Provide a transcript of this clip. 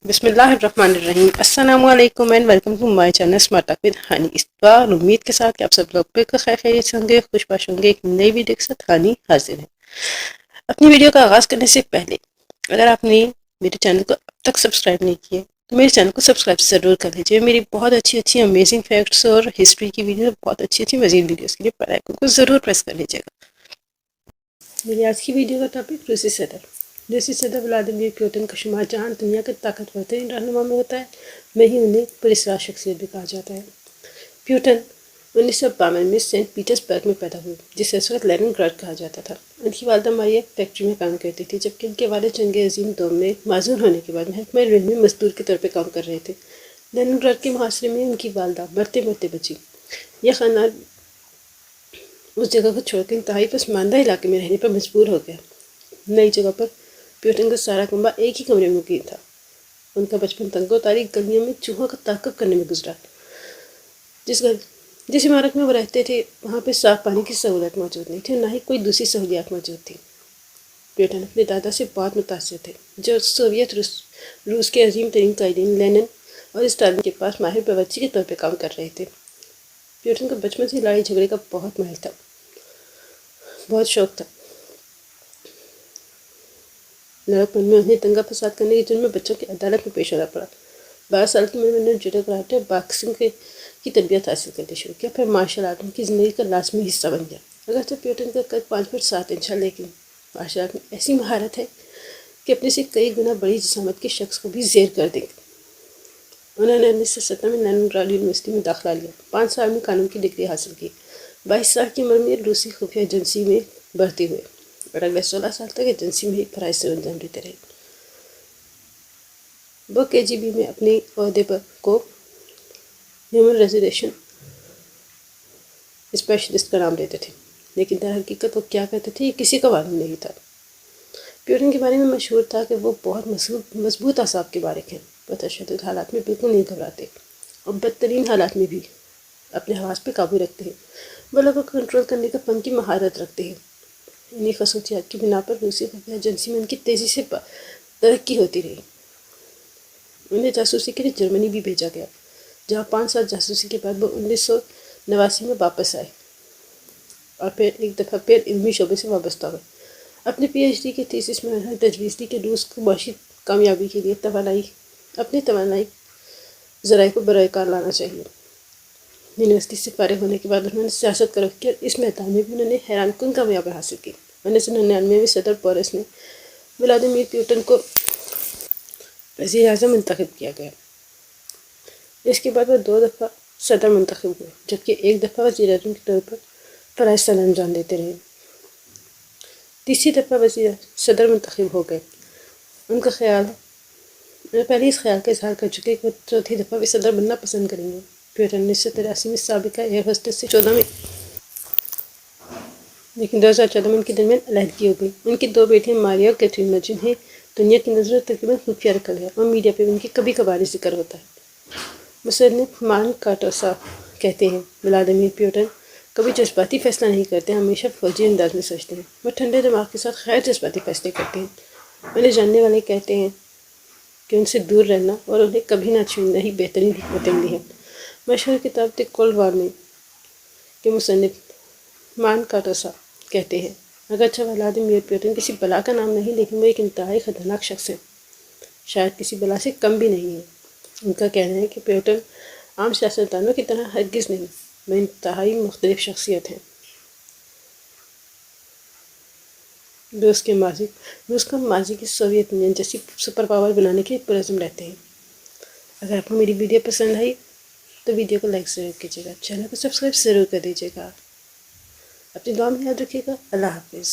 بسم اللہ الرحمن الرحیم، السلام علیکم and welcome to my channel smart talk with Hani. اس بار امید کے ساتھ کہ آپ سب لوگ بالکل خیر خیریت سے ہوں گے، خوش باش ہوں گے۔ ایک نئی ویڈیو کے ساتھ ہانی حاضر ہے۔ اپنی ویڈیو کا آغاز کرنے سے پہلے اگر آپ نے میرے چینل کو اب تک سبسکرائب نہیں کیے تو میرے چینل کو سبسکرائب ضرور کر لیجیے۔ میری بہت اچھی امیزنگ فیکٹس اور ہسٹری کی ویڈیو، بہت اچھی مزید ویڈیوز کے لیے بیل آئیکن کو ضرور پریس کر لیجیے گا۔ میری آج کی ویڈیو کا ٹاپک روسی صدر۔ روسی صدر ولادیمیر پوٹن کا شمار جہاں دنیا کے طاقتور ترین رہنما میں ہوتا ہے، وہیں انہیں پراسرار شخصیت بھی کہا جاتا ہے۔ پیوٹن 1952 میں سینٹ پیٹرز برگ میں پیدا ہوئے، جسے اس وقت لینن گراڈ کہا جاتا تھا۔ ان کی والدہ ماریا فیکٹری میں کام کرتی تھی، جبکہ ان کے والد جنگ عظیم دوم میں معزول ہونے کے بعد محکمہ ریل میں مزدور کے طور پہ کام کر رہے تھے۔ لینن گراڈ کے محاصرے میں ان کی والدہ مرتے مرتے بچی۔ یہ خاندان اس جگہ کو چھوڑ کر انتہائی پسماندہ علاقے میں رہنے پر مجبور ہو گیا۔ نئی جگہ پر پیوٹن کا سارا کنبہ ایک ہی کمرے میں مقیم تھا۔ ان کا بچپن تنگ و تاریک گلیوں میں چوہوں کا تعاقب کرنے میں گزرا۔ جس عمارت میں وہ رہتے تھے وہاں پہ صاف پانی کی سہولت موجود نہیں تھی، نہ ہی کوئی دوسری سہولیات موجود تھی۔ پیوٹن اپنے دادا سے بہت متاثر تھے، جو سوویت روس کے عظیم ترین قائدین لینن اور اسٹالن کے پاس ماہر باورچی کے طور پہ کام کر رہے تھے۔ پیوٹن کا بچپن سے لڑائی جھگڑے کا بہت مائل تھا، بہت شوق تھا۔ لڑکپن میں انہیں دنگا فساد کرنے کے جرم میں بچوں کی عدالت میں پیش ہونا پڑا۔ 12 سال کی عمر میں انہوں نے جوڈو، کراٹے اور باکسنگ کی تربیت حاصل کرنی شروع کیا، پھر مارشل آرٹ ان کی زندگی کا لازمی حصہ بن گیا۔ اگرچہ پیوٹن کا قد 5 فٹ 7 انچ ہے، لیکن مارشل آرٹ میں ایسی مہارت ہے کہ اپنے سے کئی گنا بڑی جسامت کے شخص کو بھی زیر کر دیں گے۔ انہوں نے 1970 میں لینن گراڈ یونیورسٹی میں داخلہ لیا، 5 سال میں قانون کی ڈگری حاصل کی۔ 22 سال کی عمر میں روسی خفیہ ایجنسی میں بھرتی ہوئے اور اگلے 16 سال تک ایجنسی میں ہی فرائض سر انجام دیتے رہے۔ وہ KGB میں اپنے عہدے کو ہیومن ریزولیشن اسپیشلسٹ کا نام دیتے تھے، لیکن در حقیقت وہ کیا کرتے تھے یہ کسی کو معلوم نہیں تھا۔ پیوٹن کے بارے میں مشہور تھا کہ وہ بہت مضبوط اعصاب کے مالک ہیں، وہ تشدد حالات میں بالکل نہیں گھبراتے اور بدترین حالات میں بھی اپنے حواس پہ قابو رکھتے ہیں۔ وہ لوگوں کو کنٹرول کرنے کا فن کی مہارت رکھتے ہیں۔ انہی خصوصیات کی بنا پر روسی خفیہ ایجنسی میں ان کی تیزی سے ترقی ہوتی رہی۔ انہیں جاسوسی کے لیے جرمنی بھی بھیجا گیا، جہاں 5 سال جاسوسی کے بعد وہ 1989 میں واپس آئے اور پھر ایک دفعہ پھر علمی شعبے سے وابستہ ہوئے۔ اپنے PhD کے تھیسس میں انہوں نے تجویز دی کہ روس کو معاشی کامیابی کے لیے اپنے توانائی ذرائع کو برائے کار لانا چاہیے۔ یونیورسٹی سے فارغ ہونے کے بعد انہوں نے سیاست کا رخ کیا اور اس میدان میں بھی انہوں نے حیران کن کامیابی حاصل کی۔ 1999 میں صدر بورس نے ولادیمیر پیوٹن کو وزیر اعظم منتخب کیا گیا۔ اس کے بعد وہ 2 دفعہ صدر منتخب ہوئے، جبکہ ایک دفعہ وزیر اعظم کے طور پر فرائض سر انجام دیتے رہے۔ تیسری دفعہ صدر منتخب ہو گئے۔ پہلے اس خیال کا اظہار کر چکے کہ وہ 4تھی دفعہ بھی صدر بننا پسند کریں گے۔ پھر 1983 میں سابقہ ایئر ہوسٹس سے 2014 میں ان کے درمیان علیحدگی ہو گئی۔ ان کی 2 بیٹیاں ماریا اور کیٹرینا، جنہیں دنیا کی نظر تقریباً خفیہ رکھا گیا اور میڈیا پہ ان کی کبھی کبھار ذکر ہوتا ہے۔ مصنف مان کاٹوسا کہتے ہیں ولادیمیر پیوٹن کبھی جذباتی فیصلہ نہیں کرتے، ہمیشہ فوجی انداز میں سوچتے ہیں۔ وہ ٹھنڈے دماغ کے ساتھ غیر جذباتی فیصلے کرتے ہیں۔ انہیں جاننے والے کہتے ہیں کہ ان سے دور رہنا اور انہیں کبھی نہ چھوڑنا ہی بہترین حکمت عملی ہے۔ مشہور کتاب دی کولڈ وار میں کے مصنف مان کاٹوسا کہتے ہیں اگرچہ ولادیمیر پیوٹن کسی بلا کا نام نہیں، لیکن وہ ایک انتہائی خطرناک شخص ہے، شاید کسی بلا سے کم بھی نہیں ہے۔ ان کا کہنا ہے کہ پیوٹن عام سیاستدانوں کی طرح ہرگز نہیں، وہ انتہائی مختلف شخصیت ہیں۔ روس کا ماضی کی سوویت یونین جیسی سپر پاور بنانے کے پرعزم رہتے ہیں۔ اگر آپ کو میری ویڈیو پسند آئی تو ویڈیو کو لائک ضرور کیجیے گا، چینل کو سبسکرائب ضرور کر دیجیے گا۔ اپنی دعا میں یاد رکھیے گا۔ اللہ حافظ۔